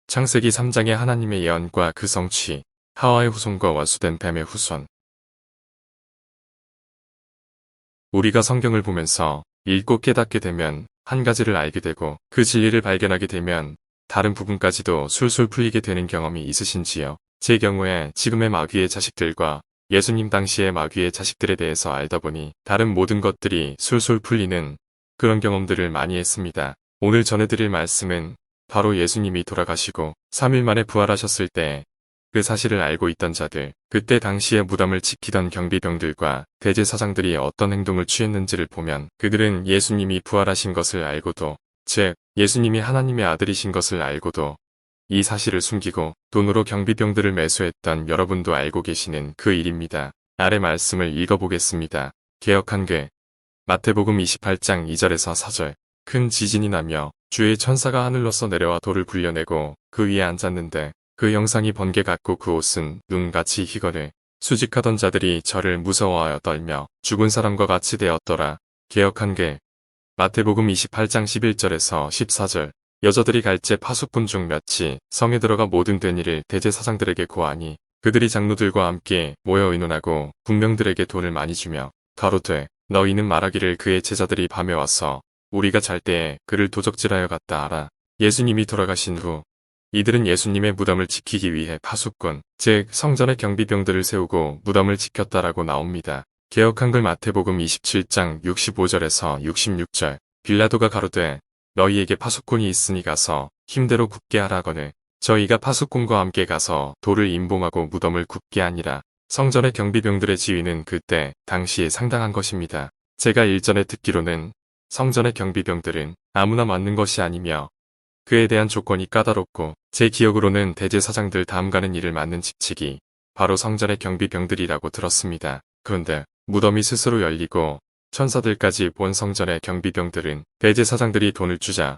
창세기 3장의 하나님의 예언과 그 성취, 하와의 후손과 원수된 뱀의 후손. 우리가 성경을 보면서 읽고 깨닫게 되면 한 가지를 알게 되고 그 진리를 발견하게 되면 다른 부분까지도 술술 풀리게 되는 경험이 있으신지요? 제 경우에 지금의 마귀의 자식들과 예수님 당시의 마귀의 자식들에 대해서 알다 보니 다른 모든 것들이 술술 풀리는 그런 경험들을 많이 했습니다. 오늘 전해드릴 말씀은 바로 예수님이 돌아가시고 3일 만에 부활하셨을 때 그 사실을 알고 있던 자들, 그때 당시에 무덤을 지키던 경비병들과 대제사장들이 어떤 행동을 취했는지를 보면 그들은 예수님이 부활하신 것을 알고도, 즉 예수님이 하나님의 아들이신 것을 알고도 이 사실을 숨기고 돈으로 경비병들을 매수했던 여러분도 알고 계시는 그 일입니다. 아래 말씀을 읽어보겠습니다. 개역한글 마태복음 28장 2절에서 4절. 큰 지진이 나며 주의 천사가 하늘로서 내려와 돌을 굴려내고 그 위에 앉았는데 그 형상이 번개 같고 그 옷은 눈같이 희거늘. 수직하던 자들이 저를 무서워하여 떨며 죽은 사람과 같이 되었더라. 개역한글 마태복음 28장 11절에서 14절. 여자들이 갈제 파수꾼 중 몇이 성에 들어가 모든 된 일을 대제사장들에게 고하니 그들이 장로들과 함께 모여 의논하고 군병들에게 돈을 많이 주며 가로되 너희는 말하기를 그의 제자들이 밤에 와서 우리가 잘 때에 그를 도적질하여 갔다 하라. 예수님이 돌아가신 후 이들은 예수님의 무덤을 지키기 위해 파수꾼, 즉 성전의 경비병들을 세우고 무덤을 지켰다라고 나옵니다. 개역한글 마태복음 27장 65절에서 66절. 빌라도가 가로되 너희에게 파수꾼이 있으니 가서 힘대로 굽게 하라거늘 저희가 파수꾼과 함께 가서 돌을 임봉하고 무덤을 굽게 하니라. 성전의 경비병들의 지위는 그때 당시에 상당한 것입니다. 제가 일전에 듣기로는 성전의 경비병들은 아무나 맡는 것이 아니며 그에 대한 조건이 까다롭고 제 기억으로는 대제사장들 다음 가는 일을 맡는 직책이 바로 성전의 경비병들이라고 들었습니다. 그런데 무덤이 스스로 열리고 천사들까지 본 성전의 경비병들은 대제사장들이 돈을 주자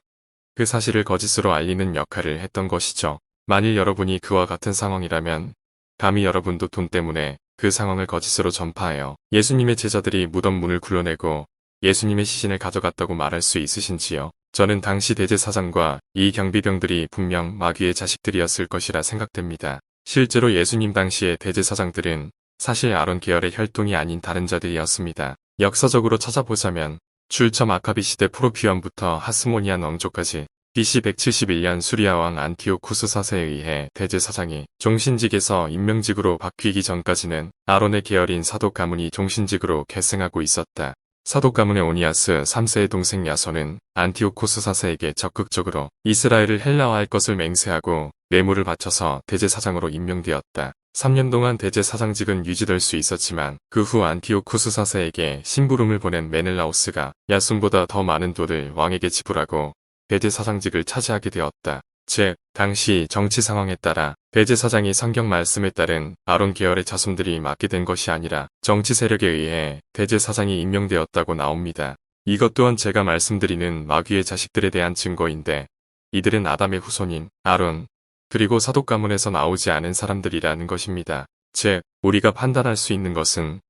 그 사실을 거짓으로 알리는 역할을 했던 것이죠. 만일 여러분이 그와 같은 상황이라면 감히 여러분도 돈 때문에 그 상황을 거짓으로 전파하여 예수님의 제자들이 무덤 문을 굴러내고 예수님의 시신을 가져갔다고 말할 수 있으신지요? 저는 당시 대제사장과 이 경비병들이 분명 마귀의 자식들이었을 것이라 생각됩니다. 실제로 예수님 당시의 대제사장들은 사실 아론 계열의 혈통이 아닌 다른 자들이었습니다. 역사적으로 찾아보자면 출처 마카비 시대 프로피언부터 하스모니안 왕조까지 BC 171년 수리아 왕 안티오쿠스 4세에 의해 대제사장이 종신직에서 임명직으로 바뀌기 전까지는 아론의 계열인 사독 가문이 종신직으로 계승하고 있었다. 사독 가문의 오니아스 3세의 동생 야손은 안티오코스 4세에게 적극적으로 이스라엘을 헬라화할 것을 맹세하고 뇌물을 바쳐서 대제사장으로 임명되었다. 3년 동안 대제사장직은 유지될 수 있었지만 그 후 안티오코스 4세에게 심부름을 보낸 메넬라오스가 야손보다 더 많은 돈을 왕에게 지불하고 대제사장직을 차지하게 되었다. 즉, 당시 정치 상황에 따라 대제사장이 성경 말씀에 따른 아론 계열의 자손들이 맡게 된 것이 아니라 정치 세력에 의해 대제사장이 임명되었다고 나옵니다. 이것 또한 제가 말씀드리는 마귀의 자식들에 대한 증거인데 이들은 아담의 후손인 아론 그리고 사독 가문에서 나오지 않은 사람들이라는 것입니다. 즉, 우리가 판단할 수 있는 것은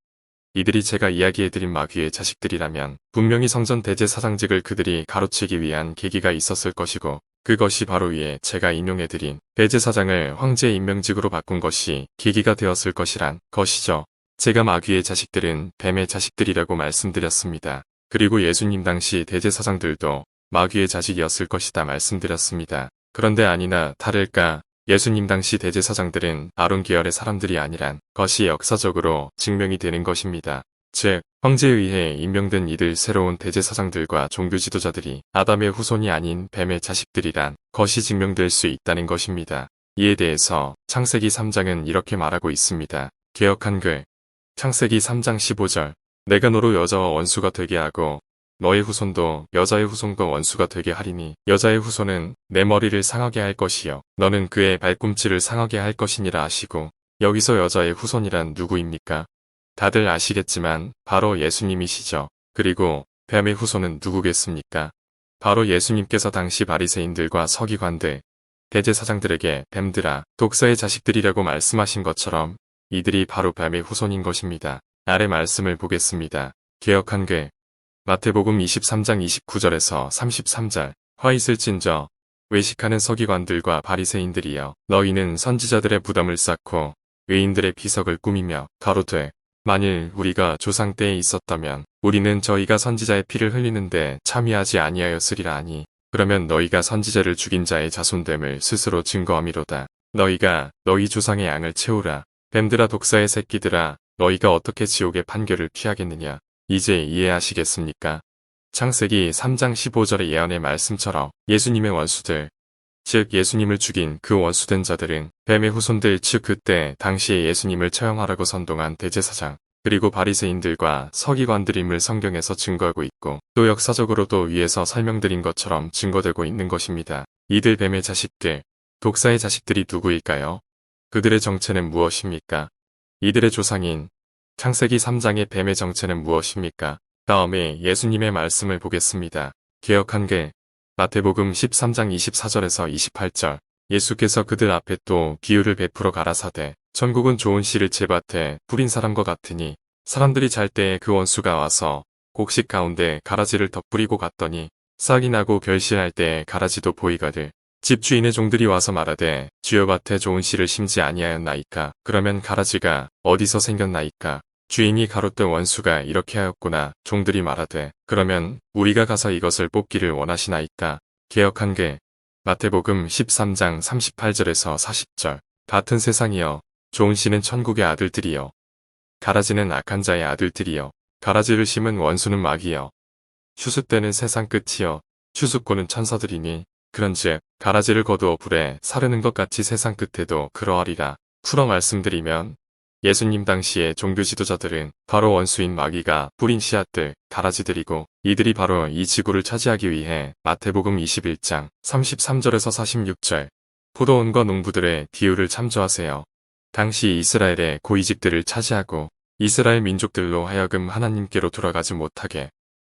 이들이 제가 이야기해드린 마귀의 자식들이라면 분명히 성전 대제사장직을 그들이 가로채기 위한 계기가 있었을 것이고 그것이 바로 위에 제가 인용해드린 대제사장을 황제의 임명직으로 바꾼 것이 계기가 되었을 것이란 것이죠. 제가 마귀의 자식들은 뱀의 자식들이라고 말씀드렸습니다. 그리고 예수님 당시 대제사장들도 마귀의 자식이었을 것이다 말씀드렸습니다. 그런데 아니나 다를까 예수님 당시 대제사장들은 아론 계열의 사람들이 아니란 것이 역사적으로 증명이 되는 것입니다. 즉, 황제에 의해 임명된 이들 새로운 대제사장들과 종교 지도자들이 아담의 후손이 아닌 뱀의 자식들이란 것이 증명될 수 있다는 것입니다. 이에 대해서 창세기 3장은 이렇게 말하고 있습니다. 개역한글 창세기 3장 15절. 내가 너로 여자와 원수가 되게 하고 너의 후손도 여자의 후손과 원수가 되게 하리니 여자의 후손은 내 머리를 상하게 할 것이요 너는 그의 발꿈치를 상하게 할 것이니라 하시고 여기서 여자의 후손이란 누구입니까? 다들 아시겠지만 바로 예수님이시죠. 그리고 뱀의 후손은 누구겠습니까? 바로 예수님께서 당시 바리새인들과 서기관들, 대제사장들에게 뱀들아, 독사의 자식들이라고 말씀하신 것처럼 이들이 바로 뱀의 후손인 것입니다. 아래 말씀을 보겠습니다. 개역한글 마태복음 23장 29절에서 33절. 화 있을진저 외식하는 서기관들과 바리새인들이여, 너희는 선지자들의 부담을 쌓고 의인들의 비석을 꾸미며 가로되, 만일 우리가 조상 때에 있었다면 우리는 저희가 선지자의 피를 흘리는데 참여하지 아니하였으리라 하니, 그러면 너희가 선지자를 죽인 자의 자손됨을 스스로 증거함이로다. 너희가 너희 조상의 양을 채우라. 뱀들아, 독사의 새끼들아, 너희가 어떻게 지옥의 판결을 피하겠느냐. 이제 이해하시겠습니까? 창세기 3장 15절의 예언의 말씀처럼 예수님의 원수들, 즉 예수님을 죽인 그 원수된 자들은 뱀의 후손들, 즉 그때 당시에 예수님을 처형하라고 선동한 대제사장, 그리고 바리새인들과 서기관들임을 성경에서 증거하고 있고, 또 역사적으로도 위에서 설명드린 것처럼 증거되고 있는 것입니다. 이들 뱀의 자식들, 독사의 자식들이 누구일까요? 그들의 정체는 무엇입니까? 이들의 조상인 창세기 3장의 뱀의 정체는 무엇입니까? 다음에 예수님의 말씀을 보겠습니다. 개역한글 마태복음 13장 24절에서 28절. 예수께서 그들 앞에 또 비유를 베풀어 가라사대, 천국은 좋은 씨를 제밭에 뿌린 사람과 같으니, 사람들이 잘 때에 그 원수가 와서 곡식 가운데 가라지를 덧뿌리고 갔더니, 싹이 나고 결실할 때에 가라지도 보이거늘. 집주인의 종들이 와서 말하되, 주여 밭에 좋은 씨를 심지 아니하였나이까? 그러면 가라지가 어디서 생겼나이까? 주인이 가로되, 원수가 이렇게 하였구나. 종들이 말하되, 그러면 우리가 가서 이것을 뽑기를 원하시나이까? 개역한글 마태복음 13장 38절에서 40절. 같은 세상이여, 좋은 씨는 천국의 아들들이여, 가라지는 악한 자의 아들들이여, 가라지를 심은 원수는 마귀여, 추수 때는 세상 끝이여, 추수꾼은 천사들이니, 그런즉 가라지를 거두어 불에 사르는 것 같이 세상 끝에도 그러하리라. 풀어 말씀드리면, 예수님 당시의 종교 지도자들은 바로 원수인 마귀가 뿌린 씨앗들, 가라지들이고, 이들이 바로 이 지구를 차지하기 위해 마태복음 21장 33절에서 46절 포도원과 농부들의 비유를 참조하세요. 당시 이스라엘의 고위직들을 차지하고 이스라엘 민족들로 하여금 하나님께로 돌아가지 못하게,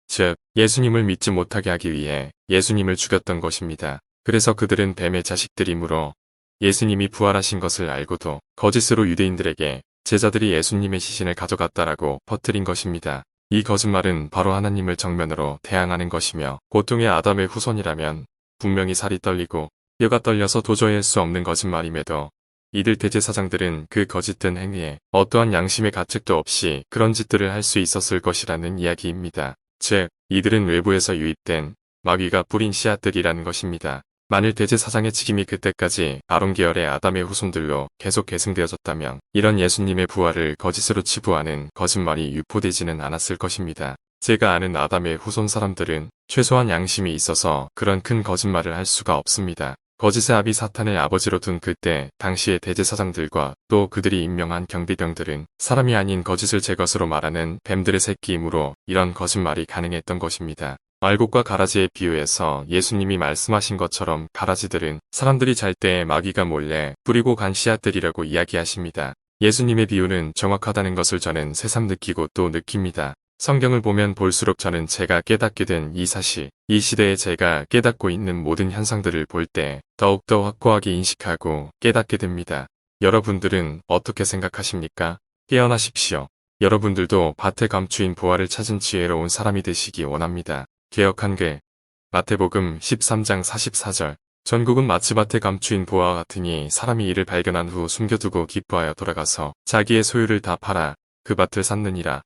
즉 예수님을 믿지 못하게 하기 위해 예수님을 죽였던 것입니다. 그래서 그들은 뱀의 자식들이므로 예수님이 부활하신 것을 알고도 거짓으로 유대인들에게 제자들이 예수님의 시신을 가져갔다라고 퍼뜨린 것입니다. 이 거짓말은 바로 하나님을 정면으로 대항하는 것이며, 고통의 아담의 후손이라면 분명히 살이 떨리고 뼈가 떨려서 도저히 할 수 없는 거짓말임에도, 이들 대제사장들은 그 거짓된 행위에 어떠한 양심의 가책도 없이 그런 짓들을 할 수 있었을 것이라는 이야기입니다. 즉, 이들은 외부에서 유입된 마귀가 뿌린 씨앗들이라는 것입니다. 만일 대제사장의 직임이 그때까지 아론 계열의 아담의 후손들로 계속 계승되어졌다면 이런 예수님의 부활을 거짓으로 치부하는 거짓말이 유포되지는 않았을 것입니다. 제가 아는 아담의 후손 사람들은 최소한 양심이 있어서 그런 큰 거짓말을 할 수가 없습니다. 거짓의 아비 사탄을 아버지로 둔 그때 당시의 대제사장들과 또 그들이 임명한 경비병들은 사람이 아닌 거짓을 제 것으로 말하는 뱀들의 새끼이므로 이런 거짓말이 가능했던 것입니다. 말곡과 가라지의 비유에서 예수님이 말씀하신 것처럼 가라지들은 사람들이 잘 때 마귀가 몰래 뿌리고 간 씨앗들이라고 이야기하십니다. 예수님의 비유는 정확하다는 것을 저는 새삼 느끼고 또 느낍니다. 성경을 보면 볼수록 저는 제가 깨닫게 된 이 사실, 이 시대에 제가 깨닫고 있는 모든 현상들을 볼 때 더욱더 확고하게 인식하고 깨닫게 됩니다. 여러분들은 어떻게 생각하십니까? 깨어나십시오. 여러분들도 밭에 감추인 보화를 찾은 지혜로운 사람이 되시기 원합니다. 개역한글 마태복음 13장 44절. 전국은 마치 밭에 감추인 보화와 같으니, 사람이 이를 발견한 후 숨겨두고 기뻐하여 돌아가서 자기의 소유를 다 팔아 그 밭을 샀느니라.